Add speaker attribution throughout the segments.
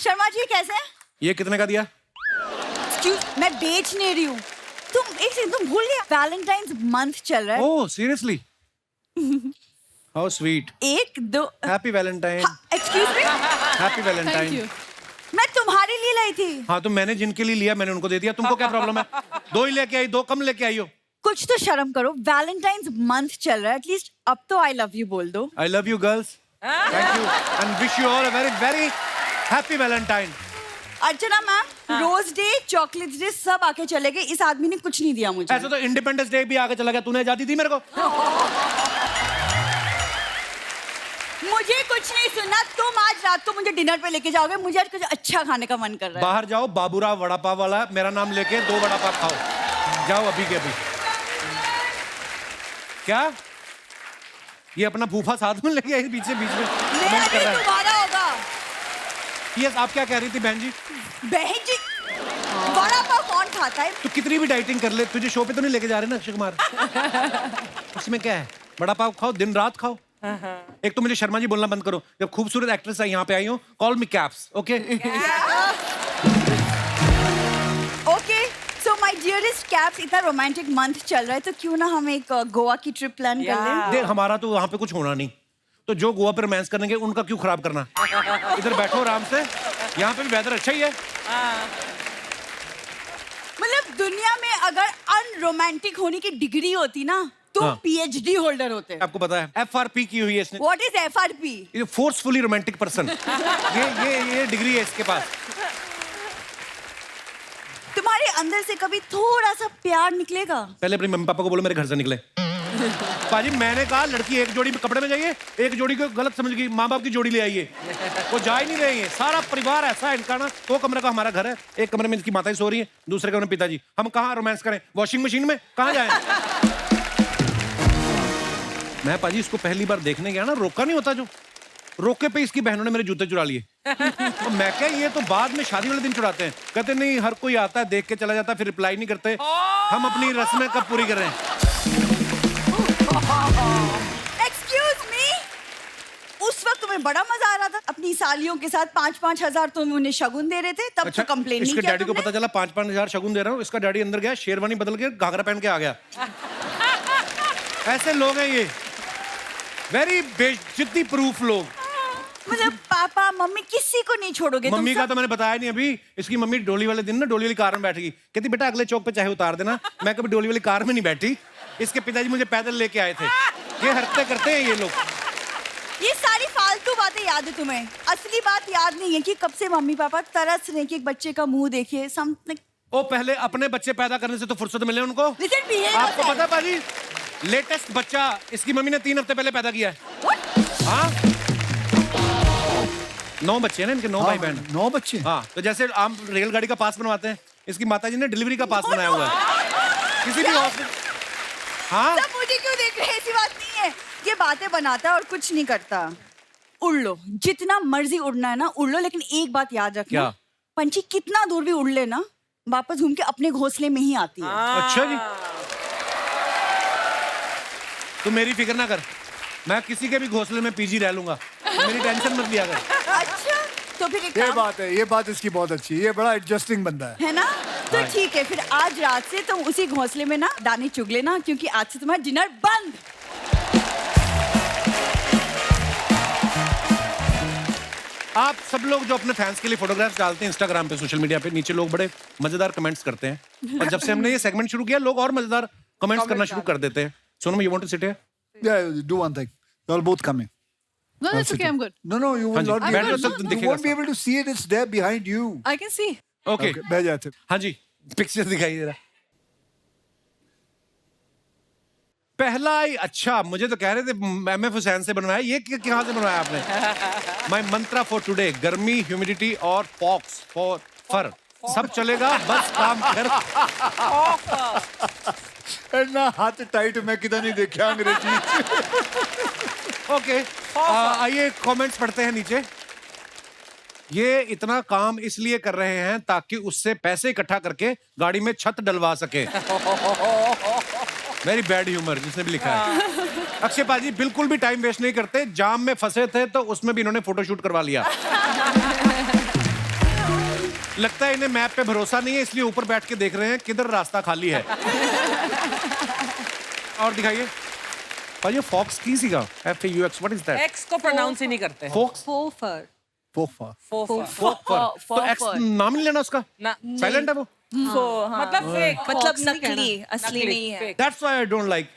Speaker 1: शर्मा जी कैसे हैं?
Speaker 2: ये कितने का दिया?
Speaker 1: मैं बेच नहीं रही हूँ। तुम भूल गया वैलेंटाइंस मंथ चल रहा है।
Speaker 2: Oh seriously? How sweet.
Speaker 1: एक दो
Speaker 2: happy Valentine.
Speaker 1: Excuse me,
Speaker 2: happy Valentine.
Speaker 1: मैं तुम्हारे लिए लाई थी।
Speaker 2: हाँ तो मैंने जिनके लिए लिया मैंने उनको दे दिया, तुमको क्या प्रॉब्लम है? 2 ही लेके आई, 2 कम लेके आई हो।
Speaker 1: कुछ तो शर्म करो, वैलेंटाइंस मंथ चल रहा है, एटलीस्ट अब तो आई लव यू बोल दो।
Speaker 2: I love you girls, thank you and wish you all a very very happy Valentine.
Speaker 1: Archana ma'am, rose day, chocolate day सब आके चले गए, इस आदमी ने कुछ नहीं दिया मुझे।
Speaker 2: ऐसा तो इंडिपेंडेंस डे भी आके चला गया, तूने आजादी दी मेरे को?
Speaker 1: मुझे कुछ नहीं सुनना, तुम आज रात को मुझे डिनर पे लेके जाओगे, मुझे आज कुछ अच्छा खाने का मन कर रहा है।
Speaker 2: बाहर जाओ, बाबूराव वड़ा पाव वाला मेरा नाम लेके 2 वड़ा पाव खाओ, जाओ अभी के अभी। क्या ये अपना फूफा साथ में लेके आई बीच में कमेंट कर रहा है?
Speaker 1: तुम्हारा होगा।
Speaker 2: यस, आप क्या कह रही थी बहन जी?
Speaker 1: बहन जी, वड़ा पाव कौन खाता है?
Speaker 2: तू कितनी भी डाइटिंग कर ले, तुझे शो पे तो नहीं लेके जा रहे ना अक्षय कुमार? उसमें क्या है, बड़ा पाव खाओ, दिन रात खाओ। एक तो मुझे शर्मा जी बोलना बंद करो, जब खूबसूरत एक्ट्रेस यहाँ पे आई हो, call me caps, okay?
Speaker 1: Okay, so my dearest caps, इतना रोमांटिक मंथ चल रहा है तो क्यों ना हम एक गोवा की ट्रिप प्लान कर लें?
Speaker 2: देख हमारा तो वहाँ पे कुछ होना नहीं, तो जो गोवा पे रोमांस करेंगे उनका क्यों खराब करना? इधर बैठो आराम से, यहाँ पे भी वेदर अच्छा ही है।
Speaker 1: मतलब दुनिया में अगर अनरोमांटिक होने की डिग्री होती ना तो
Speaker 2: हाँ।
Speaker 1: पीएचडी होल्डर होते।
Speaker 2: आपको पता है FRP की हुई है इसने।
Speaker 1: What is FRP?
Speaker 2: ये फोर्सफुली रोमांटिक पर्सन, ये डिग्री है इसके पास।
Speaker 1: तुम्हारे अंदर से कभी थोड़ा सा प्यार निकलेगा?
Speaker 2: पहले अपने मम्मी पापा को बोलो मेरे घर से निकले। पाजी मैंने कहा लड़की एक जोड़ी कपड़े में जाइए, एक जोड़ी को गलत समझ गई, माँ बाप की जोड़ी ले आइए, वो जा ही नहीं रहे हैं। सारा परिवार ऐसा है इनका ना, 2 कमरे का हमारा घर है, एक कमरे में इनकी माताएं सो रही है, दूसरे कमरे में पिताजी। हम कहाँ रोमांस करें? वॉशिंग मशीन में कहाँ जाएं? मैं पाजी इसको पहली बार देखने गया ना, रोका नहीं होता, जो रोके पे इसकी बहनों ने मेरे जूते चुरा लिए। तो मैं क्या, ये तो बाद में शादी वाले दिन चुराते हैं। कहते नहीं, हर कोई आता है देख के चला जाता है फिर रिप्लाई नहीं करते, हम अपनी रस्में कब पूरी कर रहे हैं?
Speaker 1: एक्सक्यूज मी, उस वक्त तुम्हें बड़ा मजा आ रहा था अपनी सालियों के साथ, 5-5 हजार तुम उन्हें शगुन दे रहे थे, तब तो कंप्लेन नहीं
Speaker 2: इसके
Speaker 1: किया
Speaker 2: डैडी को
Speaker 1: तुमने?
Speaker 2: पता चला 5-5 हजार शगुन दे रहा हूँ, इसका डैडी अंदर गया, शेरवानी बदल के घाघरा पहन के आ गया। ऐसे लोग हैं ये, वेरी बेइज्जती प्रूफ लोग।
Speaker 1: मतलब पापा मम्मी किसी को नहीं छोड़ोगे?
Speaker 2: मम्मी का तो मैंने बताया नहीं अभी। इसकी मम्मी डोली वाले दिन ना डोली वाली कार में बैठ गई, कहती बेटा अगले चौक पे चाहे उतार देना। मैं कभी डोली वाली कार में नहीं बैठी, इसके पिताजी मुझे पैदल लेके आए थे। ये हरकतें करते हैं ये लोग।
Speaker 1: ये सारी फालतू बातें याद है तुम्हें, असली बात याद नहीं है कि कब से मम्मी पापा तरस रहे कि एक बच्चे का मुंह देखिए, समथिंग।
Speaker 2: ओ पहले अपने बच्चे पैदा करने से तो फुर्सत मिले उनको।
Speaker 1: Listen, behave
Speaker 2: आपको
Speaker 1: yourself.
Speaker 2: पता पाजी, लेटेस्ट बच्चा इसकी मम्मी ने 3 हफ्ते पहले पैदा किया है।
Speaker 1: What?
Speaker 2: हाँ 9 बच्चे हैं ना इनके, 9 भाई बहन।
Speaker 3: 9 बच्चे?
Speaker 2: हाँ तो जैसे आम रेलगाड़ी का पास बनवाते हैं, इसकी माताजी ने डिलीवरी का पास बनाया हुआ है किसी भी हॉस्पिटल। हाँ
Speaker 1: सब मुझे क्यों देख रहे हैं? ऐसी बात नहीं है, ये बातें बनाता है और कुछ नहीं करता। उड़ लो, जितना मर्जी उड़ना है ना उड़ लो, लेकिन एक बात याद रखना,
Speaker 2: क्या?
Speaker 1: पंछी कितना दूर भी उड़ ले ना, वापस घूम के अपने घोंसले में ही आती है।
Speaker 2: अच्छा जी, तू मेरी फिक्र ना कर, मैं किसी के भी घोंसले में पीजी रह लूंगा, मेरी टेंशन मत लिया कर।
Speaker 1: अच्छा तो फिर एक
Speaker 3: ये
Speaker 1: काम
Speaker 3: बात है, ये बात इसकी बहुत अच्छी है, ये बड़ा एडजस्टिंग बंदा है।
Speaker 1: है ना, तो ठीक है, फिर आज रात से तुम उसी घोंसले में ना दाने चुग लेना, क्योंकि आज से तुम्हारा डिनर बंद।
Speaker 2: आप सब लोग जो अपने फैंस के लिए फोटोग्राफ्स डालते हैं इंस्टाग्राम पे, सोशल मीडिया पे, नीचे लोग बड़े मजेदार कमेंट्स करते हैं, और जब से हमने ये सेगमेंट शुरू किया लोग और मजेदार कमेंट्स करना शुरू कर देते हैं। Sonam, you want to sit here?
Speaker 3: Yeah, do one thing. You all both come in.
Speaker 4: No,
Speaker 3: I'll
Speaker 4: that's
Speaker 3: sit
Speaker 4: okay.
Speaker 3: in.
Speaker 4: I'm good.
Speaker 3: No, you will
Speaker 2: हाँ जी,
Speaker 3: not be
Speaker 2: बैठ
Speaker 3: able
Speaker 2: जाओ,
Speaker 3: to.
Speaker 2: सब
Speaker 3: You
Speaker 2: दिखेगा
Speaker 3: won't be able to see it. It's there behind you.
Speaker 4: I can see.
Speaker 2: Okay
Speaker 3: Okay, बैठ जाते।
Speaker 2: हाँ जी, picture दिखाई दे रहा। पहला ही अच्छा, मुझे तो कह रहे थे MF हुसैन से बनवाया, ये कहाँ से बनवाया आपने? माय मंत्रा फॉर टुडे, गर्मी, ह्यूमिडिटी और फॉक्स फॉर फर, सब चलेगा बस काम कर।
Speaker 3: ना हाथ टाइट मैं किधर नहीं देखा अंग्रेजी।
Speaker 2: ओके, आइए कमेंट्स पढ़ते हैं नीचे। ये इतना काम इसलिए कर रहे हैं ताकि उससे पैसे इकट्ठा करके गाड़ी में छत डलवा सके। वेरी बैड ह्यूमर जिसने भी लिखा है। अक्षय पाजी बिल्कुल भी टाइम वेस्ट नहीं करते, जाम में फंसे थे तो उसमें भी इन्होंने फोटोशूट करवा लिया। लगता है इन्हें मैप पे भरोसा नहीं है, इसलिए ऊपर बैठ के देख रहे हैं किधर रास्ता खाली है। और दिखाइए भाई, ये फॉक्स की सीगा FAUX, what is that?
Speaker 4: X को प्रोनाउंस ही नहीं करते।
Speaker 2: फॉक्स
Speaker 1: फोफर।
Speaker 3: फोफा।
Speaker 2: तो एक्स नाम नहीं लेना उसका,
Speaker 4: ना,
Speaker 2: साइलेंट है वो।
Speaker 4: मतलब फेक,
Speaker 1: मतलब नकली, असली नहीं है।
Speaker 2: That's why I don't like.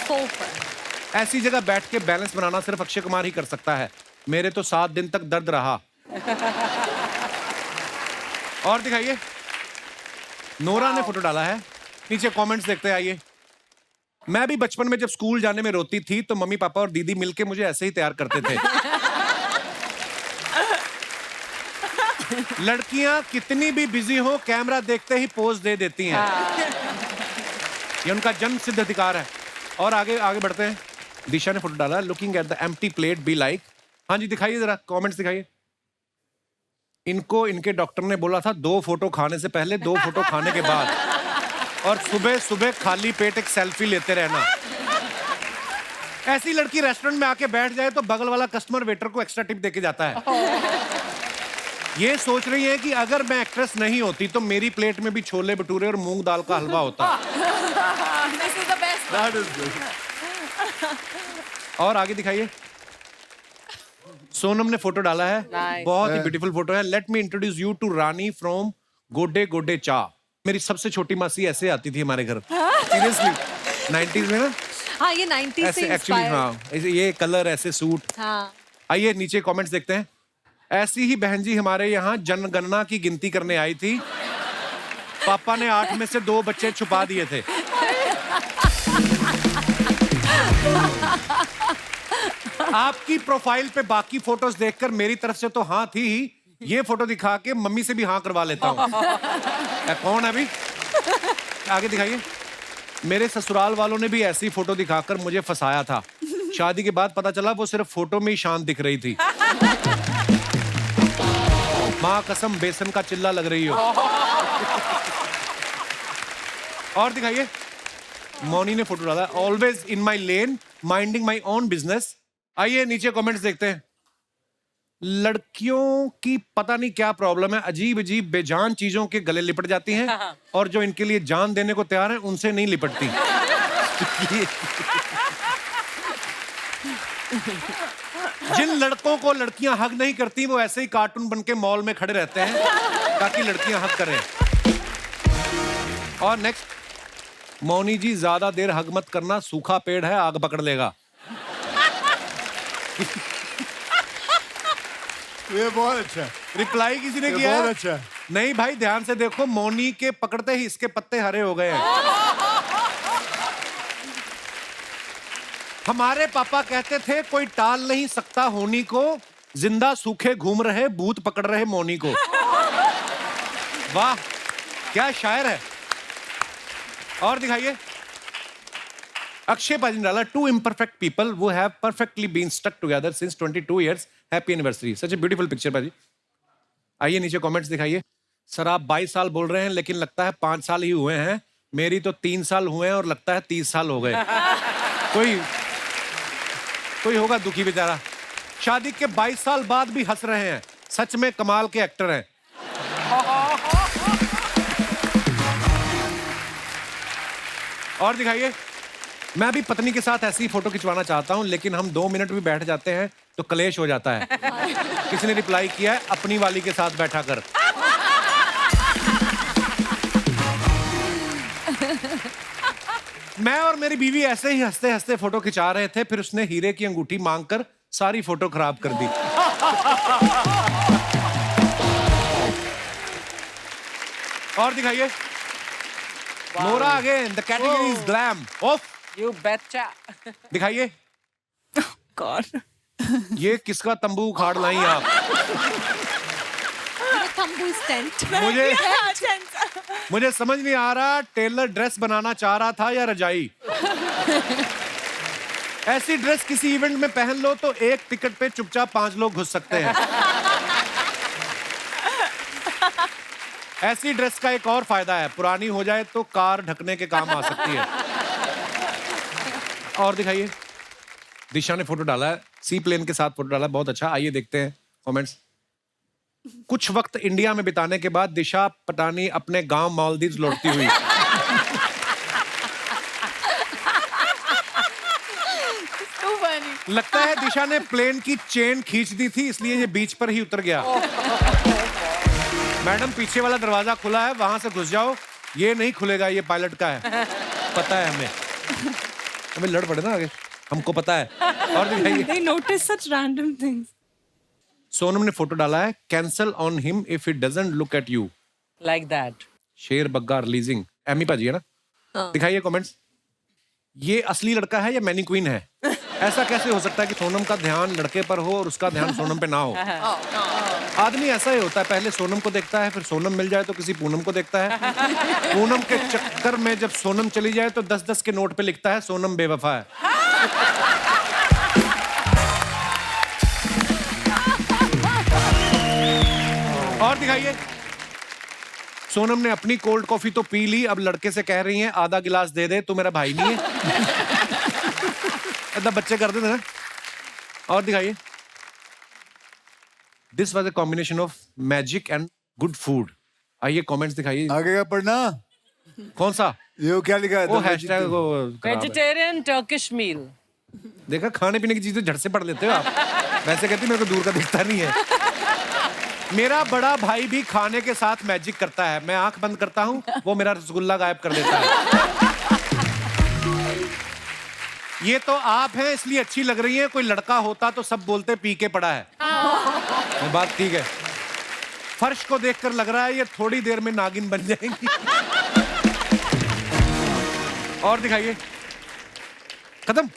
Speaker 1: फोफर।
Speaker 2: ऐसी जगह बैठ के बैलेंस बनाना सिर्फ अक्षय कुमार ही कर सकता है। मेरे तो 7 दिन तक दर्द रहा। और दिखाइए, नोरा ने फोटो डाला है, नीचे कमेंट्स देखते हैं आइए। मैं भी बचपन में जब स्कूल जाने में रोती थी तो मम्मी पापा और दीदी मिलके मुझे ऐसे ही तैयार करते थे। लड़कियां कितनी भी बिजी हो, कैमरा देखते ही पोज दे देती हैं। ये उनका जन्म सिद्ध अधिकार है। और आगे आगे बढ़ते हैं। दिशा ने फोटो डाला, looking at the empty plate be like. हाँ जी दिखाइए जरा, कमेंट्स दिखाइए। इनको इनके डॉक्टर ने बोला था 2 फोटो खाने से पहले, 2 फोटो खाने के बाद, और सुबह सुबह खाली पेट एक सेल्फी लेते रहना। ऐसी लड़की रेस्टोरेंट में आके बैठ जाए तो बगल वाला कस्टमर वेटर को एक्स्ट्रा टिप देके जाता है। ये सोच रही है कि अगर मैं एक्ट्रेस नहीं होती तो मेरी प्लेट में भी छोले भटूरे और मूंग दाल का हलवा होता।
Speaker 1: This is the best.
Speaker 3: That is good.
Speaker 2: और आगे दिखाइए। सोनम ने फोटो डाला है,
Speaker 4: Nice.
Speaker 2: बहुत ही ब्यूटीफुल फोटो है। Let me introduce you to Rani from गोडे गोडे चा। मेरी सबसे छोटी मासी ऐसे आती थी हमारे घर, सीरियसली 90s में ना।
Speaker 5: हाँ ये 90s
Speaker 2: ऐसे
Speaker 5: से
Speaker 2: एक्चुअली,
Speaker 5: इंस्पायर।
Speaker 2: हाँ ये कलर, ऐसे सूट।
Speaker 5: हाँ
Speaker 2: आइए नीचे कमेंट्स देखते हैं। ऐसी ही बहन जी हमारे यहाँ जनगणना की गिनती करने आई थी। पापा ने 8 में से 2 बच्चे छुपा दिए थे। आपकी प्रोफाइल पे बाकी फोटोज देखकर मेरी तरफ से तो हाँ थी ही, ये फोटो दिखा के मम्मी से भी हाँ करवा लेता हूँ। कौन है अभी? आगे दिखाइए। मेरे ससुराल वालों ने भी ऐसी फोटो दिखाकर मुझे फंसाया था। शादी के बाद पता चला वो सिर्फ फोटो में ही शांत दिख रही थी। माँ कसम बेसन का चिल्ला लग रही हो। और दिखाइए, मौनी ने फोटो डाला, always in my lane minding my own business. आइए नीचे कमेंट्स देखते हैं। लड़कियों की पता नहीं क्या प्रॉब्लम है, अजीब अजीब बेजान चीजों के गले लिपट जाती हैं और जो इनके लिए जान देने को तैयार हैं उनसे नहीं लिपटती। जिन लड़कों को लड़कियां हग नहीं करती वो ऐसे ही कार्टून बन के मॉल में खड़े रहते हैं ताकि लड़कियां हग करें। और नेक्स्ट, मौनी जी ज्यादा देर हग मत करना, सूखा पेड़ है आग पकड़ लेगा।
Speaker 3: ये बहुत अच्छा है,
Speaker 2: रिप्लाई किसी ने
Speaker 3: ये
Speaker 2: किया?
Speaker 3: बहुत अच्छा है।
Speaker 2: नहीं भाई, ध्यान से देखो, मौनी के पकड़ते ही इसके पत्ते हरे हो गए हैं। हमारे पापा कहते थे कोई टाल नहीं सकता होनी को, जिंदा सूखे घूम रहे भूत पकड़ रहे मौनी को। वाह क्या शायर है। और दिखाइए, अक्षय पाजी ने डाला, 2 imperfect people who have perfectly been stuck together since 22 years. Happy anniversary. Such a beautiful picture पाजी। आइए नीचे कमेंट्स दिखाइए। सर आप 22 साल बोल रहे हैं लेकिन लगता है 5 साल ही हुए हैं। मेरी तो 3 साल हुए हैं और लगता है 30 साल हो गए। कोई होगा दुखी बेचारा। शादी के 22 साल बाद भी हंस रहे हैं, सच में कमाल के एक्टर हैं। और दिखाइए, मैं भी पत्नी के साथ ऐसी फोटो खिंचवाना चाहता हूं लेकिन हम 2 मिनट भी बैठ जाते हैं तो कलेश हो जाता है। किसी ने रिप्लाई किया है, अपनी वाली के साथ बैठा कर। मैं और मेरी बीवी ऐसे ही हंसते हंसते फोटो खिंचा रहे थे, फिर उसने हीरे की अंगूठी मांगकर सारी फोटो खराब कर दी। और दिखाइए, Nora again, the category is glam. Of
Speaker 4: You betcha.
Speaker 2: दिखाइए।
Speaker 1: God.
Speaker 2: ये किसका तंबू उखाड़ लाई आप?
Speaker 5: तंबू इज टेंट।
Speaker 2: मुझे समझ नहीं आ रहा, टेलर ड्रेस बनाना चाह रहा था या रजाई। ऐसी ड्रेस किसी इवेंट में पहन लो तो एक टिकट पे चुपचाप 5 लोग घुस सकते हैं। ऐसी ड्रेस का एक और फायदा है, पुरानी हो जाए तो कार ढकने के काम आ सकती है। और दिखाइए, दिशा ने फोटो डाला है, सी प्लेन के साथ फोटो डाला है, बहुत अच्छा। आइए देखते हैं कमेंट्स। कुछ वक्त इंडिया में बिताने के बाद दिशा पटानी अपने गांव मालदीव लौटती हुई।
Speaker 5: So funny.
Speaker 2: लगता है दिशा ने प्लेन की चेन खींच दी थी, इसलिए ये बीच पर ही उतर गया। मैडम, पीछे वाला दरवाजा खुला है, वहां से घुस जाओ। ये नहीं खुलेगा, ये पायलट का है, पता है हमें। हमें लड़ पड़े ना आगे, हमको पता है। और दिखाइए।
Speaker 5: They notice such random things.
Speaker 2: Sonam ने फोटो डाला है, cancel on him if it doesn't look at you.
Speaker 4: Like that.
Speaker 2: शेर बग्गा रिलीजिंग, एमी पाजी है ना। दिखाइए कमेंट्स। ये असली लड़का है या मैनीक्वीन है? ऐसा कैसे हो सकता है कि सोनम का ध्यान लड़के पर हो और उसका ध्यान सोनम पे ना हो? आदमी ऐसा ही होता है, पहले सोनम को देखता है, फिर सोनम मिल जाए तो किसी पूनम को देखता है। पूनम के चक्कर में जब सोनम चली जाए तो 10-10 के नोट पे लिखता है सोनम बेवफा है। और दिखाइए। सोनम ने अपनी कोल्ड कॉफी तो पी ली, अब लड़के से कह रही हैं आधा गिलास दे दे, तू मेरा भाई नहीं है। ऐसा बच्चे करते थे ना। और दिखाइए। This was a combination of magic and good food. आइए कमेंट्स दिखाइए।
Speaker 3: आगे का पढ़ना।
Speaker 2: कौन सा?
Speaker 3: ये क्या लिखा है?
Speaker 2: वो हैशटैग वो खराब है।
Speaker 4: Vegetarian Turkish meal.
Speaker 2: देखा, खाने पीने की चीजें झट से पढ़ लेते हो आप। वैसे कहती मेरे को दूर का दिखता नहीं है। मेरा बड़ा भाई भी खाने के साथ मैजिक करता है। मैं आंख बंद करता हूं, वो मेरा रसगुल्ला गायब कर देता है। ये तो आप हैं इसलिए अच्छी लग रही है, कोई लड़का होता तो सब बोलते पी के पड़ा है। बात ठीक है। फर्श को देखकर लग रहा है ये थोड़ी देर में नागिन बन जाएंगी। और दिखाइए। खत्म।